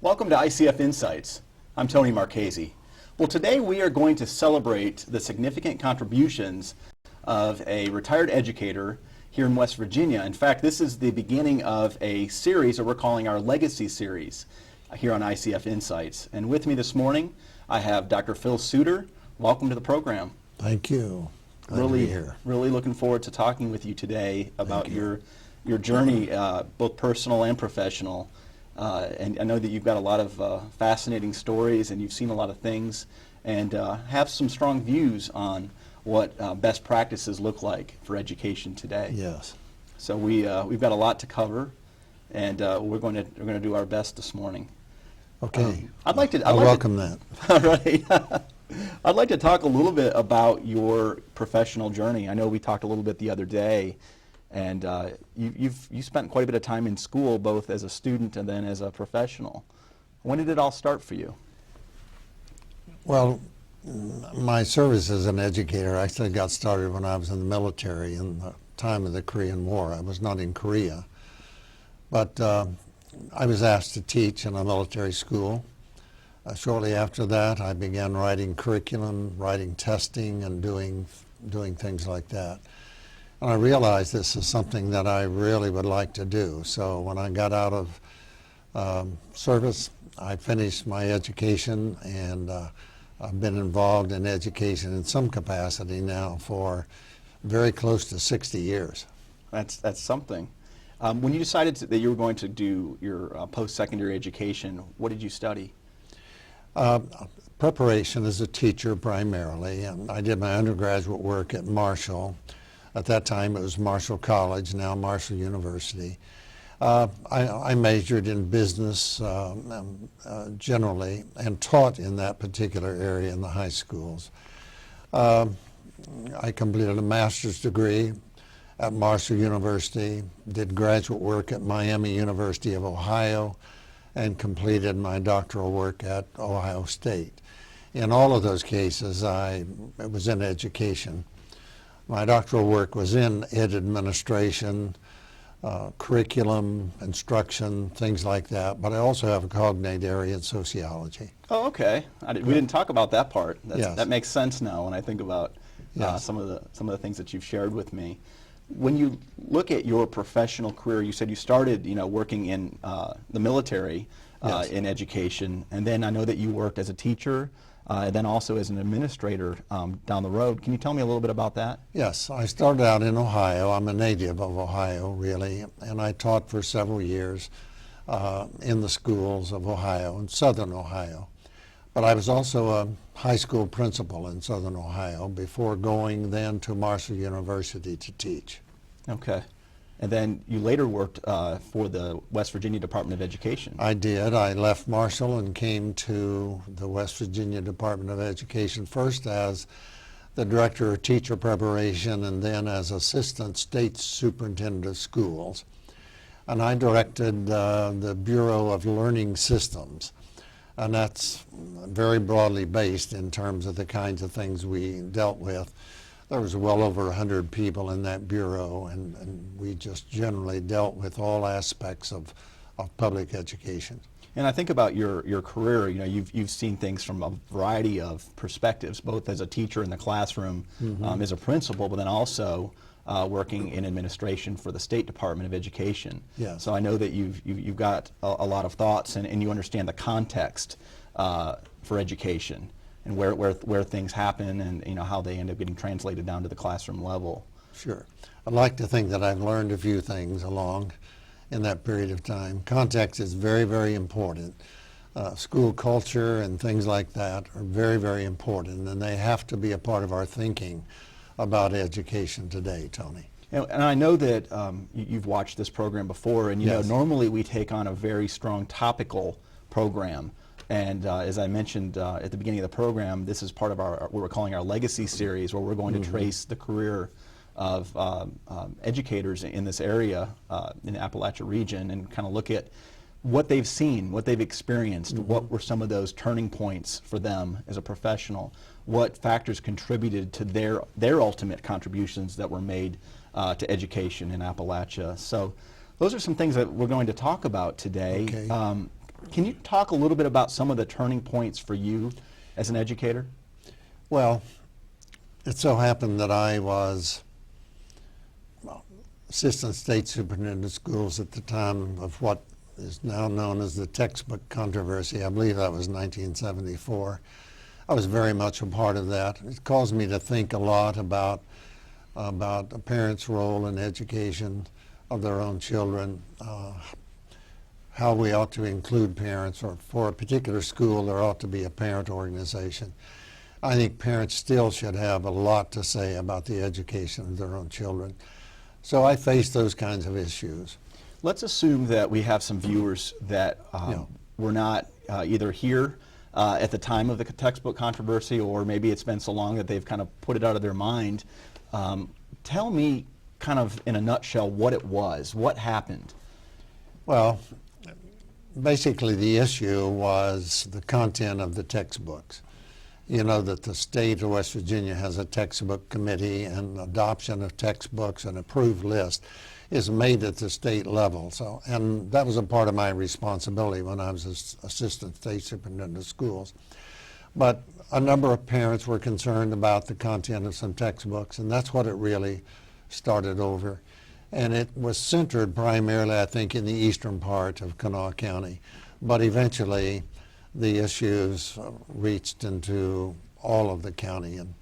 Welcome to ICF Insights. I'm Tony Marchese. Well, today we are going to celebrate the significant contributions of a retired educator here in West Virginia. In fact, this is the beginning of a series that we're calling our Legacy Series here on ICF Insights. And with me this morning, I have Dr. Phil Suter. Welcome to the program. Thank you. Glad to be here. Really looking forward to talking with you today about your journey, both personal and professional. And I know that you've got a lot of fascinating stories, and you've seen a lot of things, and have some strong views on what best practices look like for education today. Yes. So we've got a lot to cover, and we're going to do our best this morning. Okay. I welcome that. All right. I'd like to talk a little bit about your professional journey. I know we talked a little bit the other day, and you spent quite a bit of time in school, both as a student and then as a professional. When did it all start for you? Well, my service as an educator actually got started when I was in the military in the time of the Korean War. I was not in Korea, but I was asked to teach in a military school. Shortly after that, I began writing curriculum, writing testing, and doing things like that. And I realized this is something that I really would like to do. So when I got out of service, I finished my education, and I've been involved in education in some capacity now for very close to 60 years. That's something. When you decided that you were going to do your post-secondary education, what did you study? Preparation as a teacher primarily. I did my undergraduate work at Marshall. At that time it was Marshall College, now Marshall University. I majored in business generally and taught in that particular area in the high schools. I completed a master's degree at Marshall University, did graduate work at Miami University of Ohio, and completed my doctoral work at Ohio State. In all of those cases, it was in education. My doctoral work was in ed administration, curriculum, instruction, things like that, but I also have a cognate area in sociology. Oh, okay. We didn't talk about that part. Yes. That makes sense now when I think about Yes. some of the things that you've shared with me. When you look at your professional career, you said you started, working in the military Yes. in education, and then I know that you worked as a teacher, and then also as an administrator down the road. Can you tell me a little bit about that? Yes, I started out in Ohio. I'm a native of Ohio, really, and I taught for several years in the schools of Ohio, in southern Ohio. But I was also a high school principal in southern Ohio before going then to Marshall University to teach. Okay. And then you later worked for the West Virginia Department of Education. I did. I left Marshall and came to the West Virginia Department of Education first as the Director of Teacher Preparation and then as Assistant State Superintendent of Schools. And I directed the Bureau of Learning Systems. And that's very broadly based in terms of the kinds of things we dealt with. There was well over 100 people in that bureau, and we just generally dealt with all aspects of public education. And I think about your career, you've seen things from a variety of perspectives, both as a teacher in the classroom, as a principal, but then also working in administration for the State Department of Education. Yes. So I know that you've got a lot of thoughts, and you understand the context for education and where things happen, and how they end up getting translated down to the classroom level. Sure. I'd like to think that I've learned a few things along in that period of time. Context is very, very important. School culture and things like that are very, very important, and they have to be a part of our thinking about education today, Tony. And I know that you've watched this program before, and Yes. normally we take on a very strong topical program. And as I mentioned at the beginning of the program, this is part of what we're calling our Legacy Series, where we're going to trace the career of educators in this area, in the Appalachia Region, and kind of look at what they've seen, what they've experienced, what were some of those turning points for them as a professional, what factors contributed to their ultimate contributions that were made to education in Appalachia. So those are some things that we're going to talk about today. Okay. Can you talk a little bit about some of the turning points for you as an educator? Well, it so happened that I was assistant state superintendent of schools at the time of what is now known as the textbook controversy. I believe that was 1974. I was very much a part of that. It caused me to think a lot about a parent's role in education of their own children, how we ought to include parents, or for a particular school there ought to be a parent organization. I think parents still should have a lot to say about the education of their own children. So I face those kinds of issues. Let's assume that we have some viewers that were not either here at the time of the textbook controversy, or maybe it's been so long that they've kind of put it out of their mind. Tell me kind of in a nutshell what it was, what happened. Well, basically the issue was the content of the textbooks. You know that the state of West Virginia has a textbook committee, and adoption of textbooks and approved list is made at the state level. So, and that was a part of my responsibility when I was assistant state superintendent of schools. But a number of parents were concerned about the content of some textbooks, and that's what it really started over. And it was centered primarily, I think, in the eastern part of Kanawha County. But eventually, the issues reached into all of the county, and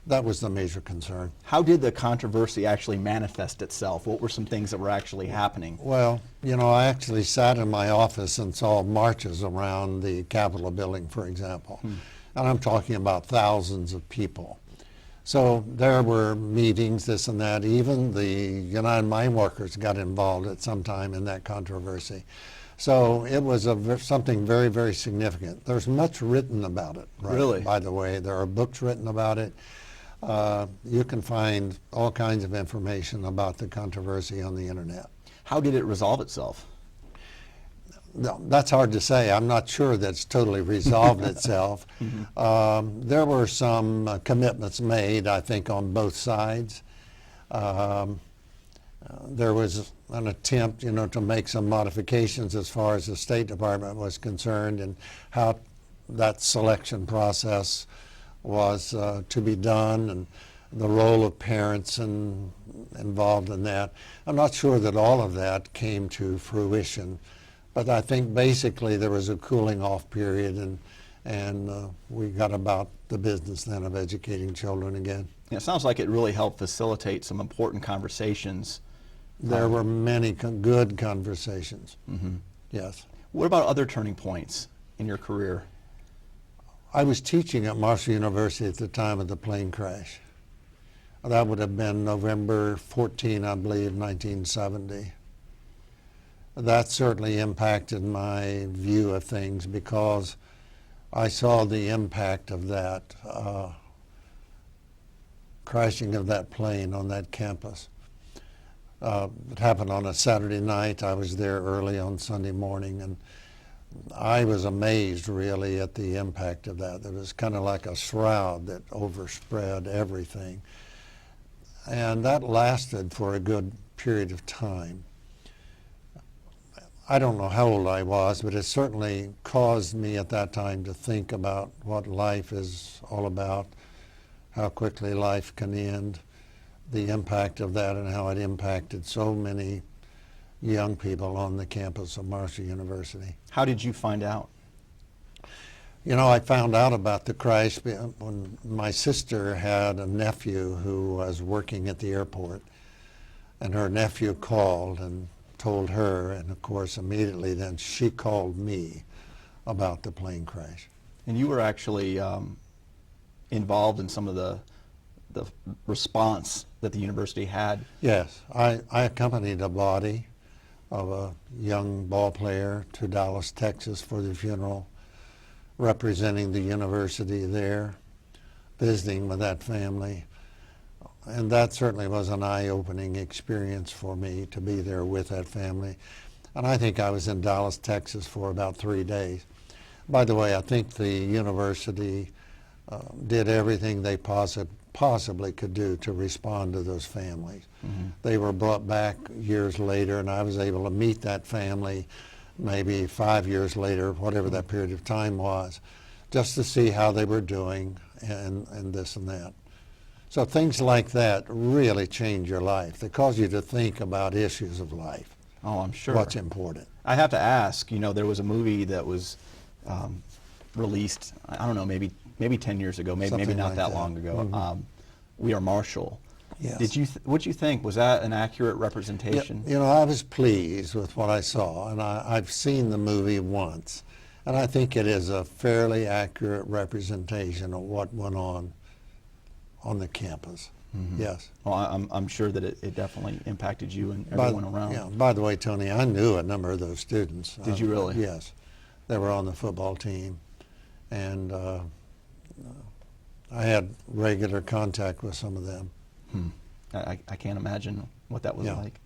that was the major concern. How did the controversy actually manifest itself? What were some things that were actually happening? Well, you know, I actually sat in my office and saw marches around the Capitol building, for example. And I'm talking about thousands of people. So there were meetings, this and that. Even the United Mine Workers got involved at some time in that controversy. So it was something very, very significant. There's much written about it. Right? Really? By the way, there are books written about it. You can find all kinds of information about the controversy on the internet. How did it resolve itself? No, that's hard to say. I'm not sure that's totally resolved itself. There were some commitments made, I think, on both sides. There was an attempt, you know, to make some modifications as far as the State Department was concerned, and how that selection process was to be done, and the role of parents involved in that. I'm not sure that all of that came to fruition, but I think basically there was a cooling off period, and we got about the business then of educating children again. Yeah, it sounds like it really helped facilitate some important conversations. There were many good conversations. Yes. What about other turning points in your career? I was teaching at Marshall University at the time of the plane crash. That would have been November 14, I believe, 1970. That certainly impacted my view of things, because I saw the impact of that crashing of that plane on that campus. It happened on a Saturday night. I was there early on Sunday morning, and I was amazed really at the impact of that. It was kind of like a shroud that overspread everything. And that lasted for a good period of time. I don't know how old I was, but it certainly caused me at that time to think about what life is all about, how quickly life can end, the impact of that, and how it impacted so many young people on the campus of Marshall University. How did you find out? You know, I found out about the crash when my sister had a nephew who was working at the airport, and her nephew called and told her, and of course immediately then she called me about the plane crash. And you were actually involved in some of the response that the university had? Yes, I accompanied a body of a young ball player to Dallas, Texas for the funeral, representing the university there, visiting with that family. And that certainly was an eye-opening experience for me to be there with that family. And I think I was in Dallas, Texas for about 3 days. By the way, I think the university did everything they possibly could do to respond to those families. They were brought back years later, and I was able to meet that family, maybe 5 years later, whatever that period of time was, just to see how they were doing and this and that. So things like that really change your life. They cause you to think about issues of life. Oh, I'm sure. What's important. I have to ask, you know, there was a movie that was released, I don't know, maybe 10 years ago, maybe Something not like that that. long ago. We Are Marshall. Yes. What'd you think? Was that an accurate representation? You know, I was pleased with what I saw, and I've seen the movie once, and I think it is a fairly accurate representation of what went on the campus. Yes. Well, I'm sure that it definitely impacted you and everyone around. Yeah. By the way, Tony, I knew a number of those students. Did you really? Yes. They were on the football team, and I had regular contact with some of them. I can't imagine what that was Yeah. like.